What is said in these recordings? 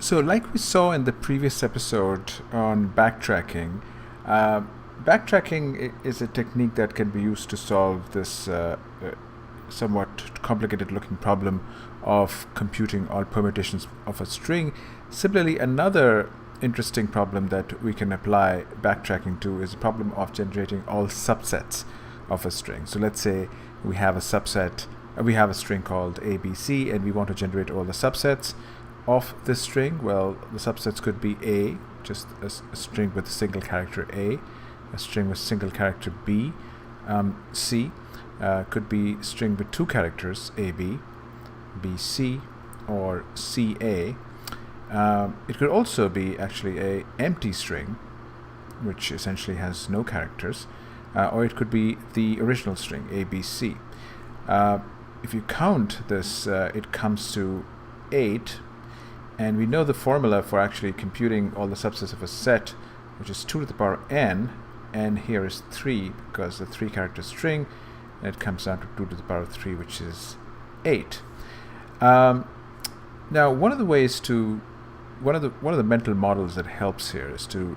So, like we saw in the previous episode on backtracking, uh, backtracking is a technique that can be used to solve this somewhat complicated looking problem of computing all permutations of a string. Similarly, another interesting problem that we can apply backtracking to is the problem of generating all subsets of a string. So let's say we have a subset, we have a string called ABC, and we want to generate all the subsets of this string. Well, the subsets could be A, just a string with a single character a string with single character B, C, could be string with two characters AB, BC, or CA. It could also be actually a empty string, which essentially has no characters, or it could be the original string ABC. If you count this, it comes to 8, and we know the formula for actually computing all the subsets of a set, which is 2 to the power n, and here is 3 because the 3-character string, and it comes down to 2 to the power 3, which is 8. Now, one of the mental models that helps here is to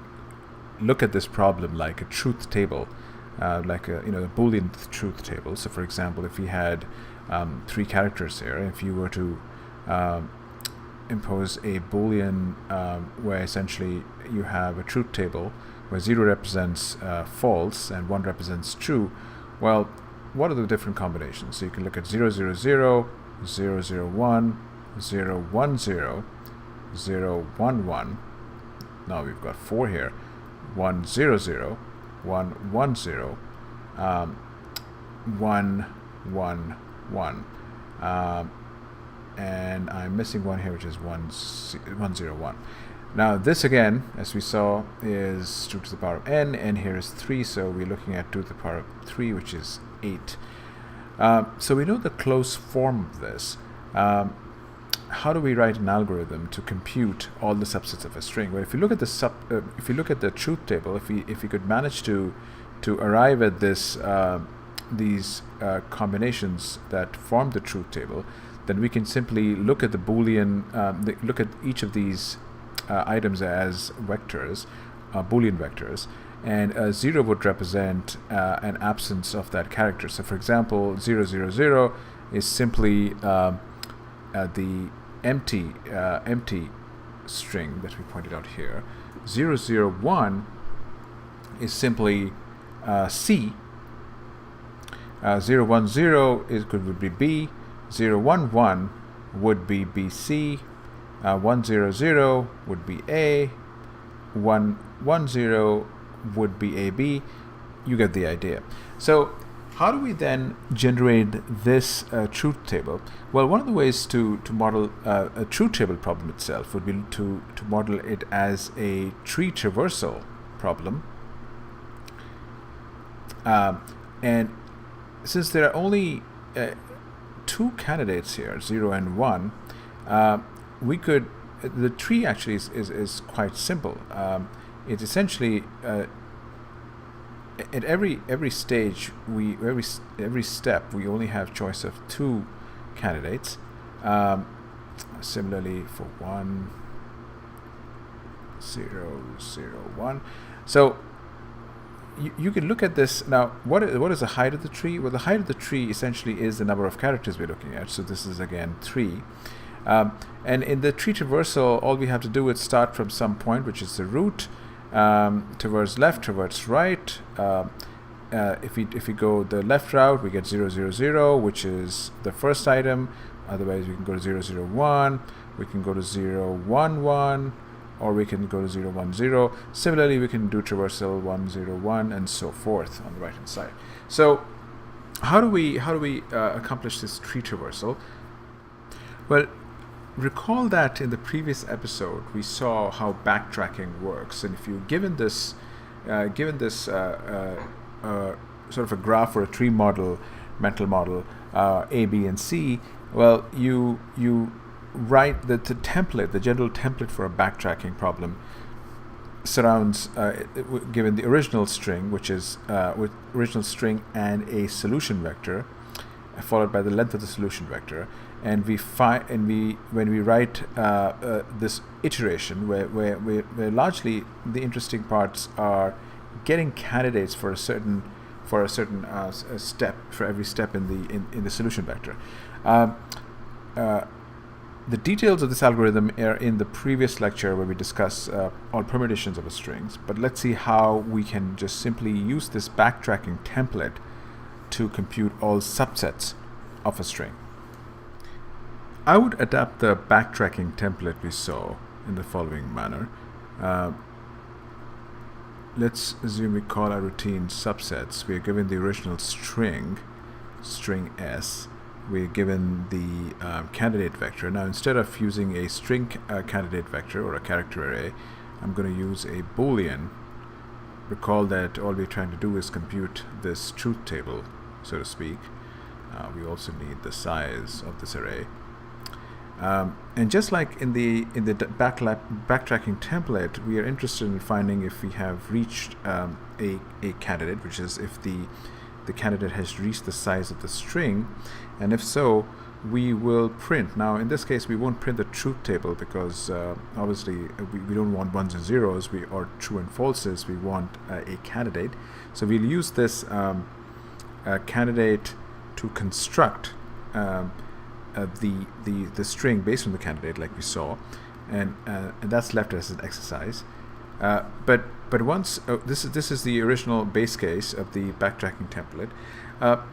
look at this problem like a truth table, like a Boolean truth table. So, for example, if we had 3 characters here, if you were to impose a Boolean where essentially you have a truth table where 0 represents false and 1 represents true, well, what are the different combinations? So you can look at 0, 0, 0, 0, 0, 1, 0, 1, 0, 0, 1, 1. Now we've got 4 here. 1, 0, 0, 1, 1, 0, 1, 1, 1. And I'm missing one here, which is 1, 0, 1. Now this again, as we saw, is 2 to the power of n, and here is 3, so we're looking at 2 to the power of 3, which is 8. So we know the close form of this. How do we write an algorithm to compute all the subsets of a string? Well, if you look at the truth table, if we could manage to arrive at these combinations that form the truth table, then we can simply look at the Boolean, look at each of these items as vectors, Boolean vectors, and 0 would represent an absence of that character. So, for example, 0, 0, 0 is simply the empty string that we pointed out here. 0, 0, 1 is simply C. 0, 1, 0 would be B. 0, 1, 1 would be BC. 1, 0, 0 would be A. 1, 1, 0 would be AB. You get the idea. So how do we then generate this truth table? Well, one of the ways to model a truth table problem itself would be to model it as a tree traversal problem. And since there are only 2 candidates here, 0 and 1, the tree actually is quite simple. It's essentially at every stage, every step, we only have choice of 2 candidates. Similarly for 1, 0, 0, 1. So you can look at this now. What is the height of the tree? Well, the height of the tree essentially is the number of characters we're looking at. So this is again 3. And in the tree traversal, all we have to do is start from some point, which is the root, towards left, towards right. If we go the left route, we get 0, 0, 0, which is the first item. Otherwise, we can go to 0, 0, 1. We can go to 0, 1, 1. Or we can go to 0, 1, 0. Similarly, we can do traversal 1, 0, 1, and so forth on the right hand side. So how do we accomplish this tree traversal? Well, recall that in the previous episode we saw how backtracking works, and if you're given this sort of a graph or a tree model, mental model, A, B, and C, well, you write the template, the general template for a backtracking problem surrounds given the original string, which is with original string and a solution vector. followed by the length of the solution vector, and when we write this iteration, where largely the interesting parts are getting candidates for a certain step, for every step in the solution vector. The details of this algorithm are in the previous lecture where we discuss all permutations of a strings, but let's see how we can just simply use this backtracking template to compute all subsets of a string. I would adapt the backtracking template we saw in the following manner. Let's assume we call our routine subsets. We are given the original string S. We're given the candidate vector. Now, instead of using a string candidate vector or a character array, I'm going to use a Boolean. Recall that all we're trying to do is compute this truth table, so to speak. We also need the size of this array. And just like in the backtracking template, we are interested in finding if we have reached a candidate, which is if the candidate has reached the size of the string, and if so, we will print. Now, in this case, we won't print the truth table because obviously we don't want ones and zeros, or true and falses. We want a candidate. So we'll use this candidate to construct the string based on the candidate, like we saw, and that's left as an exercise. But once this is the original base case of the backtracking template,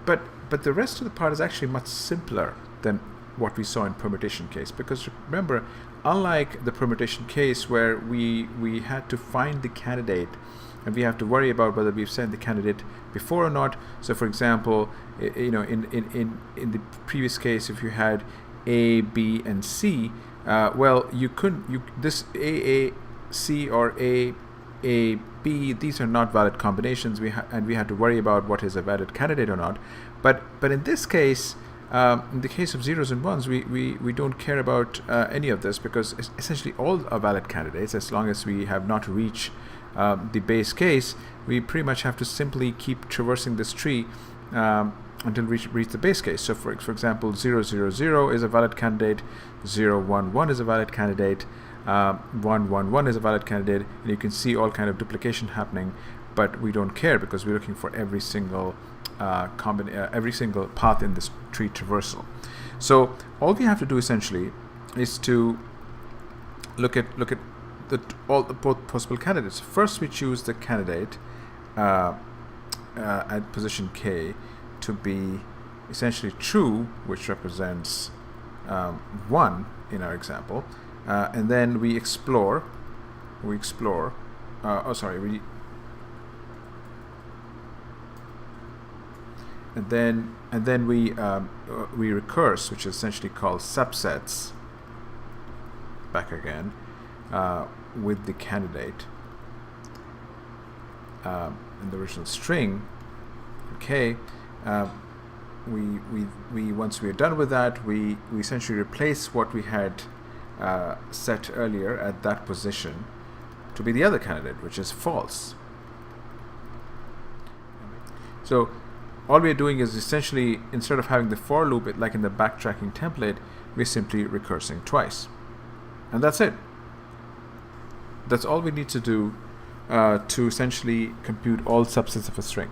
but the rest of the part is actually much simpler than what we saw in permutation case, because remember, unlike the permutation case where we had to find the candidate and we have to worry about whether we've sent the candidate before or not. So for example, in the previous case, if you had A, B, and C, well, this A, C, or A, B, these are not valid combinations, and we had to worry about what is a valid candidate or not. But in this case, in the case of zeros and ones, we don't care about any of this, because essentially all are valid candidates as long as we have not reached the base case. We pretty much have to simply keep traversing this tree until we reach the base case. So for example, 0, 0, 0 is a valid candidate, 0, 1, 1 is a valid candidate, 1, 1, 1 is a valid candidate, and you can see all kind of duplication happening, but we don't care because we're looking for every single path in this tree traversal. So all we have to do essentially is to look at both possible candidates. First, we choose the candidate at position K to be essentially true, which represents 1 in our example, and then we explore. And then we recurse, which is essentially called subsets. Back again with the candidate in the original string. Okay, we once we are done with that, we essentially replace what we had set earlier at that position to be the other candidate, which is false. So all we are doing is essentially, instead of having the for loop like in the backtracking template, we're simply recursing twice, and that's it. That's all we need to do to essentially compute all subsets of a string.